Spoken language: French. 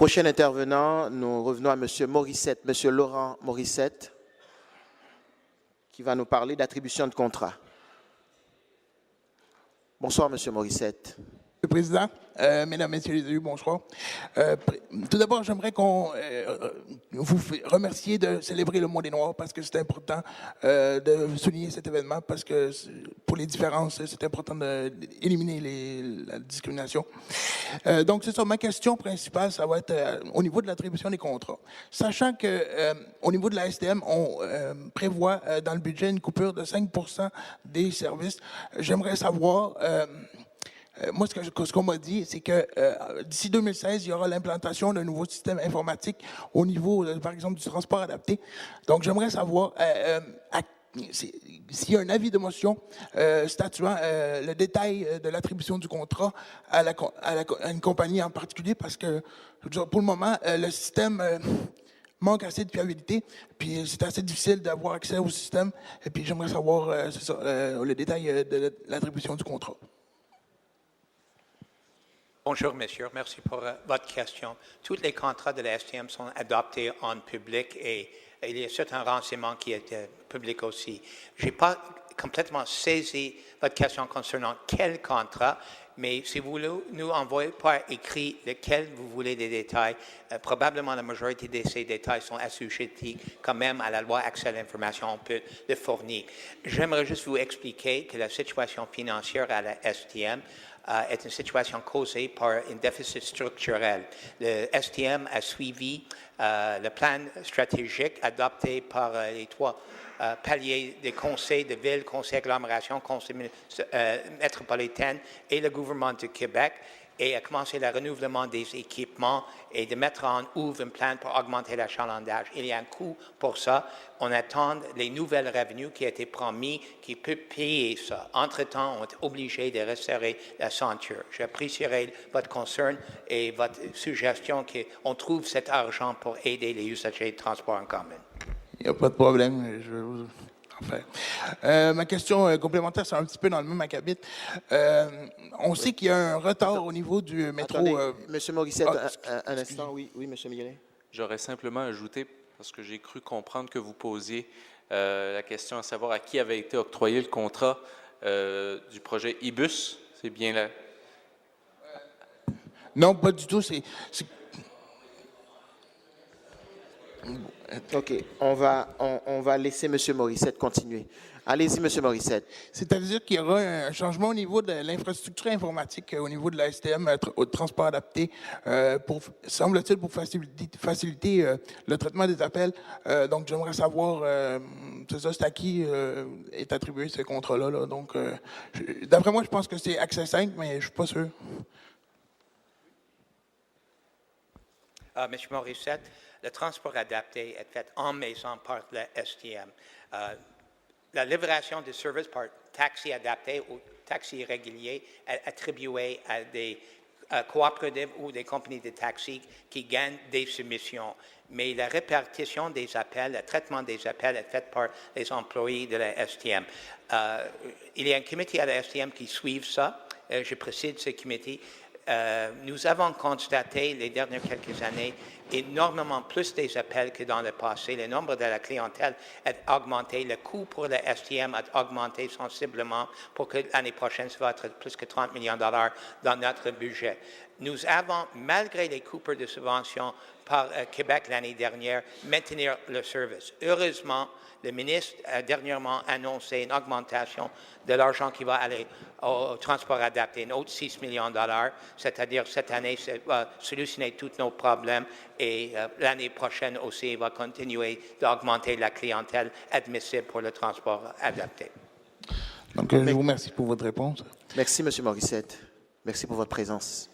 Prochain intervenant, nous revenons à M. Morissette, M. Laurent Morissette, qui va nous parler d'attribution de contrat. Bonsoir, M. Morissette. Monsieur le Président, Mesdames, Messieurs les élus, bonsoir. Tout d'abord, j'aimerais vous remercier de célébrer le mois des Noirs parce que c'est important de souligner cet événement parce que pour les différences, c'est important d'éliminer la discrimination. Donc, c'est ça. Ma question principale, ça va être au niveau de l'attribution des contrats. Sachant qu'au niveau de la STM, on prévoit dans le budget une coupure de 5 % des services. J'aimerais savoir... moi, ce qu'on m'a dit, c'est que d'ici 2016, il y aura l'implantation d'un nouveau système informatique au niveau, par exemple, du transport adapté. Donc, j'aimerais savoir s'il y a un avis de motion statuant le détail de l'attribution du contrat à une compagnie en particulier, parce que, pour le moment, le système... manque assez de fiabilité, puis c'est assez difficile d'avoir accès au système. Et puis, j'aimerais savoir le détail de l'attribution du contrat. Bonjour, monsieur. Merci pour votre question. Tous les contrats de la STM sont adoptés en public et il y a certains renseignements qui étaient publics aussi. Je n'ai pas complètement saisi votre question concernant quel contrat, mais si vous nous envoyez par écrit lequel vous voulez des détails, probablement la majorité de ces détails sont assujettis quand même à la loi accès à l'information, on peut le fournir. J'aimerais juste vous expliquer que la situation financière à la STM est une situation causée par un déficit structurel. Le STM a suivi le plan stratégique adopté par les trois paliers des conseils de ville, conseils d'agglomération, conseils métropolitains et le gouvernement du Québec, et a commencé le renouvellement des équipements et de mettre en œuvre un plan pour augmenter l'achalandage. Il y a un coût pour ça. On attend les nouvelles revenus qui ont été promis, qui peuvent payer ça. Entre-temps, on est obligé de resserrer la ceinture. J'apprécierais votre concern et votre suggestion qu'on trouve cet argent pour aider les usagers de transport en commun. Il n'y a pas de problème. Je vais vous en faire. Ma question complémentaire, c'est un petit peu dans le même acabit. On sait qu'il y a un retard au niveau du métro. Attendez, M. Morissette, un instant. Oui, M. Miguelet. J'aurais simplement ajouté, parce que j'ai cru comprendre que vous posiez la question à savoir à qui avait été octroyé le contrat du projet IBUS. C'est bien là? Non, pas du tout. OK. On va laisser M. Morissette continuer. Allez-y, M. Morissette. C'est-à-dire qu'il y aura un changement au niveau de l'infrastructure informatique, au niveau de la STM, au transport adapté, semble-t-il, pour faciliter le traitement des appels. Donc, j'aimerais savoir, c'est à qui est attribué ce contrat-là. Là. Donc, d'après moi, je pense que c'est Accès 5, mais je ne suis pas sûr. M. Morissette, le transport adapté est fait en maison par la STM. La livraison de services par taxi adapté ou taxi régulier est attribuée à des coopératives ou des compagnies de taxi qui gagnent des soumissions. Mais la répartition des appels, le traitement des appels est fait par les employés de la STM. Il y a un comité à la STM qui suit ça. Je préside ce comité. Nous avons constaté les dernières quelques années énormément plus des appels que dans le passé. Le nombre de la clientèle a augmenté. Le coût pour le STM a augmenté sensiblement pour que l'année prochaine, ça va être plus que 30 millions de dollars dans notre budget. Nous avons, malgré les coupures de subventions par Québec l'année dernière, maintenir le service. Heureusement, le ministre a dernièrement annoncé une augmentation de l'argent qui va aller au transport adapté, un autre 6 millions de dollars, c'est-à-dire cette année, ça va solutionner tous nos problèmes et l'année prochaine aussi, il va continuer d'augmenter la clientèle admissible pour le transport adapté. Donc, je vous remercie pour votre réponse. Merci, M. Morissette. Merci pour votre présence.